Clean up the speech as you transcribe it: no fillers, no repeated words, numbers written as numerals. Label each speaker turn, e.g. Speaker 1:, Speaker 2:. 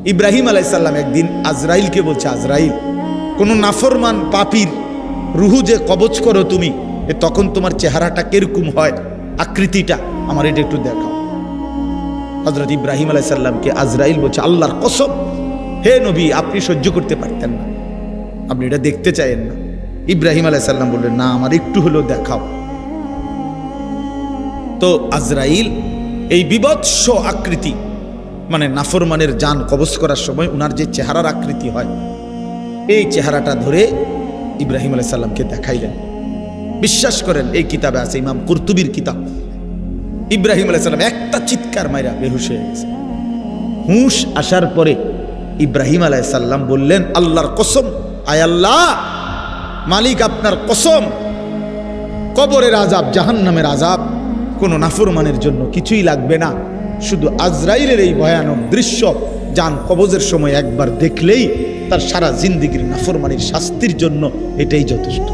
Speaker 1: ইব্রাহিম আলাইহিস সালাম একদিন আজরাইলকে বলছে, আজরাইল, কোনো নাফরমান পাপীর রুহু যে কবজ করো তুমি, তখন তোমার চেহারাটা কিরকম হয়, আকৃতিটা আমার এটা একটু দেখাও। হযরত ইব্রাহিম আলাইহিস সালামকে আজরাইল বলছে, আল্লাহর কসম হে নবী, আপনি সহ্য করতে পারতেন না, আপনি এটা দেখতে চাইেন না। ইব্রাহিম আলাইহিস সালাম বললেন, না, আমার একটু হলেও দেখাও। তো আজরাইল এই বিভৎস আকৃতি, মানে নাফরমানের জান কবজ করার সময় উনার যে চেহারার আকৃতি হয়, এই চেহারাটা ধরে ইব্রাহিম আলাইহিস সালামকে দেখাইলেন। বিশ্বাস করেন, এই কিতাবে আছে, ইমাম কুরতুবীর কিতাব। ইব্রাহিম আলাইহিস সালাম একটা চিৎকার মাইরা বেহুশ হয়ে গেছে। হুঁশ আসার পরে ইব্রাহিম আলাইহিস সালাম বললেন, আল্লাহর কসম, আয় আল্লাহ, মালিক আপনার কসম, কবরের আযাব, জাহান্নামের আযাব কোনো নাফরমানের জন্য কিছুই লাগবে না, শুধু আজরাইলের এই ভয়ানক দৃশ্য জান কবজের সময় একবার দেখলেই তার সারা জিন্দেগীর নাফরমানির শাস্তির জন্য এটাই যথেষ্ট।